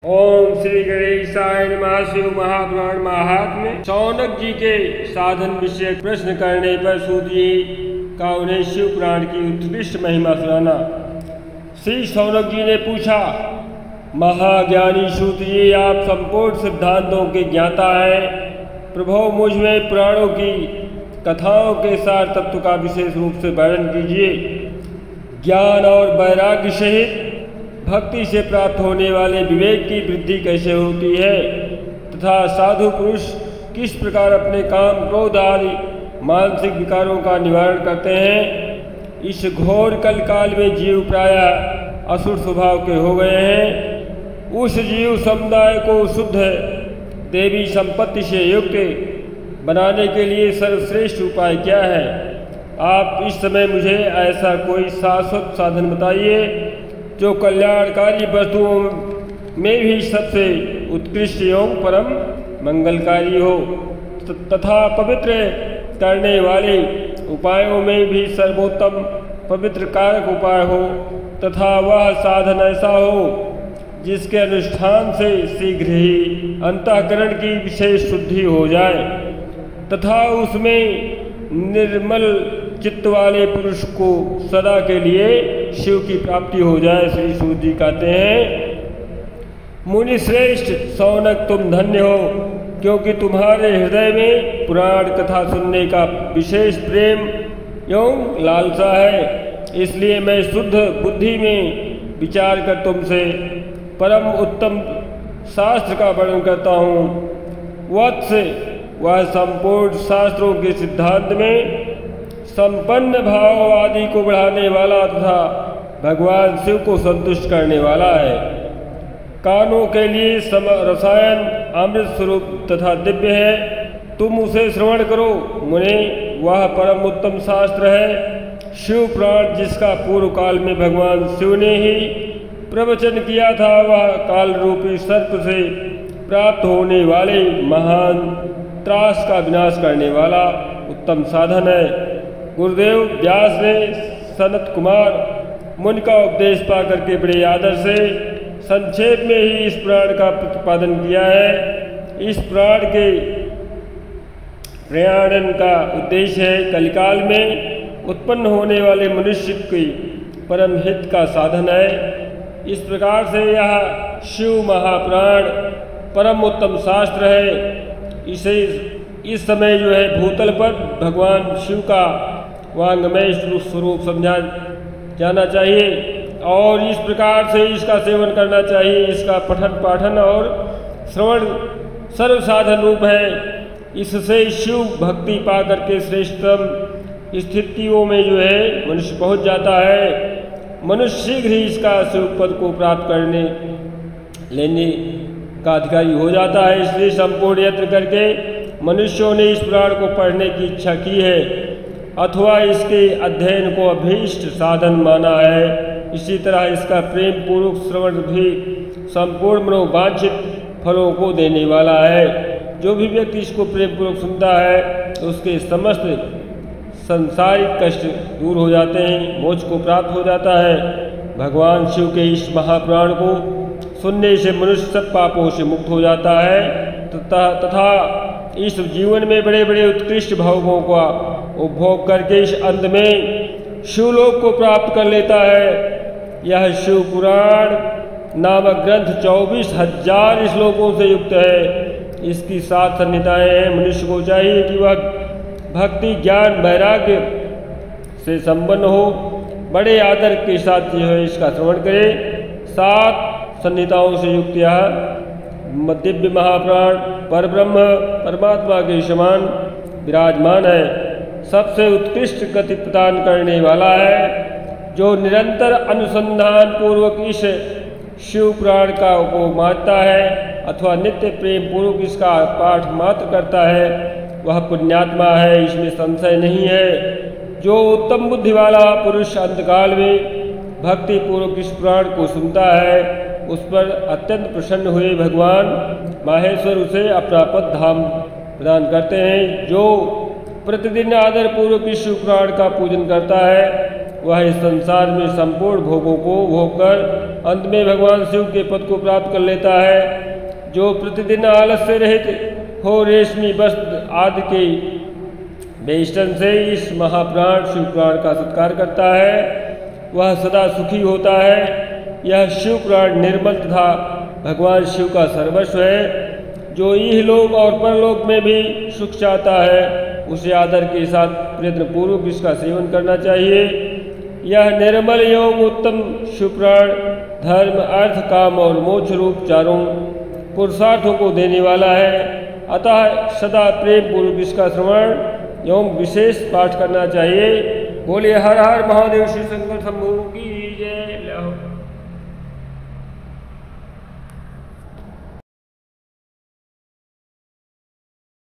ओम श्री गणेशाय नमः। शिव महापुराण महात्म्य। शौनक जी के साधन विषय प्रश्न करने पर सूत जी का उन्हें शिव पुराण की उत्कृष्ट महिमा सुनाना। श्री शौनक जी ने पूछा, महाज्ञानी सूत जी, आप संपूर्ण सिद्धांतों के ज्ञाता हैं। प्रभो, मुझ में पुराणों की कथाओं के सार तत्व का विशेष रूप से वर्णन कीजिए। ज्ञान और वैराग्य सहित भक्ति से प्राप्त होने वाले विवेक की वृद्धि कैसे होती है तथा साधु पुरुष किस प्रकार अपने काम, क्रोध आदि मानसिक विकारों का निवारण करते हैं। इस घोर कल काल में जीव प्रायः असुर स्वभाव के हो गए हैं। उस जीव समुदाय को शुद्ध देवी संपत्ति से युक्त बनाने के लिए सर्वश्रेष्ठ उपाय क्या है? आप इस समय मुझे ऐसा कोई शाश्वत साधन बताइए जो कल्याणकारी वस्तुओं में भी सबसे उत्कृष्ट एवं परम मंगलकारी हो तथा पवित्र करने वाले उपायों में भी सर्वोत्तम पवित्र कारक उपाय हो तथा वह साधन ऐसा हो जिसके अनुष्ठान से शीघ्र ही अंतःकरण की विशेष शुद्धि हो जाए तथा उसमें निर्मल चित्त वाले पुरुष को सदा के लिए शिव की प्राप्ति हो जाए। श्री सूत जी कहते हैं, मुनि श्रेष्ठ शौनक, तुम धन्य हो, क्योंकि तुम्हारे हृदय में पुराण कथा सुनने का विशेष प्रेम एवं लालसा है। इसलिए मैं शुद्ध बुद्धि में विचार कर तुमसे परम उत्तम शास्त्र का वर्णन करता हूँ। वत्स, वह संपूर्ण शास्त्रों के सिद्धांत में संपन्न भाव आदि को बढ़ाने वाला तथा भगवान शिव को संतुष्ट करने वाला है। कानों के लिए रसायन अमृत स्वरूप तथा दिव्य है, तुम उसे श्रवण करो मुने। वह परम उत्तम शास्त्र है शिव पुराण, जिसका पूर्व काल में भगवान शिव ने ही प्रवचन किया था। वह काल रूपी सर्प से प्राप्त होने वाले महान त्रास का विनाश करने वाला उत्तम साधन है। गुरुदेव व्यास ने सनत कुमार मुनि का उपदेश पा करके बड़े आदर से संक्षेप में ही इस पुराण का प्रतिपादन किया है। इस पुराण के प्रयाणन का उद्देश्य है कलिकाल में उत्पन्न होने वाले मनुष्य की परम हित का साधन है। इस प्रकार से यह शिव महापुराण परम उत्तम शास्त्र है। इसे इस समय जो है भूतल पर भगवान शिव का वांगमय स्वरूप समझा जाना चाहिए और इस प्रकार से इसका सेवन करना चाहिए। इसका पठन पाठन और श्रवण सर्व साधन रूप है। इससे शिव भक्ति पा करके श्रेष्ठतम स्थितियों में जो है मनुष्य पहुंच जाता है। मनुष्य शीघ्र ही इसका शिव पद को प्राप्त करने लेने का अधिकारी हो जाता है। इसलिए संपूर्ण यत्न करके मनुष्यों ने इस पुराण को पढ़ने की इच्छा की है अथवा इसके अध्ययन को अभीष्ट साधन माना है। इसी तरह इसका प्रेम पूर्वक श्रवण भी संपूर्ण मनोवांछित फलों को देने वाला है। जो भी व्यक्ति इसको प्रेम पूर्वक सुनता है तो उसके समस्त संसारिक कष्ट दूर हो जाते हैं, मोक्ष को प्राप्त हो जाता है। भगवान शिव के इस महापुराण को सुनने से मनुष्य सब पापों से मुक्त हो जाता है तथा इस जीवन में बड़े बड़े उत्कृष्ट भोगों का उपभोग करके इस अंत में शिवलोक को प्राप्त कर लेता है। यह शिव पुराण नामक ग्रंथ 24,000 श्लोकों से युक्त है। इसकी 7 संहिताएं हैं। मनुष्य को चाहिए कि वह भक्ति, ज्ञान, वैराग्य से संपन्न हो, बड़े आदर के साथ जो है इसका श्रवण करे। 7 संहिताओं से युक्त यह दिव्य महापुराण परब्रह्म परमात्मा के समान विराजमान है। सबसे उत्कृष्ट गति प्रदान करने वाला है। जो निरंतर अनुसंधान पूर्वक इस शिव पुराण का उपयोग मानता है अथवा नित्य प्रेम पूर्वक इसका पाठ मात्र करता है वह पुण्यात्मा है, इसमें संशय नहीं है। जो उत्तम बुद्धि वाला पुरुष अंतकाल में भक्ति पूर्वक इस पुराण को सुनता है उस पर अत्यंत प्रसन्न हुए भगवान माहेश्वर उसे अपना पद धाम प्रदान करते हैं। जो प्रतिदिन आदर पूर्वक इस पुराण का पूजन करता है वह इस संसार में संपूर्ण भोगों को भोग कर अंत में भगवान शिव के पद को प्राप्त कर लेता है। जो प्रतिदिन आलस से रहित हो रेशमी वस्त्र आदि के बेष्टन से इस महाप्राण शिव पुराण का सत्कार करता है, वह सदा सुखी होता है। यह शिव पुराण निर्मल तथा भगवान शिव का सर्वस्व है। जो इहलोक और परलोक में भी सुख चाहता है, उसे आदर के साथ प्रयत्नपूर्वक इसका सेवन करना चाहिए। यह निर्मल एवं उत्तम शिव पुराण धर्म, अर्थ, काम और मोक्ष रूप चारों पुरुषार्थों को देने वाला है। अतः सदा प्रेम पूर्वक इसका श्रवण एवं विशेष पाठ करना चाहिए। बोलिए हर हर महादेव श्री शंकर शंभू की जय।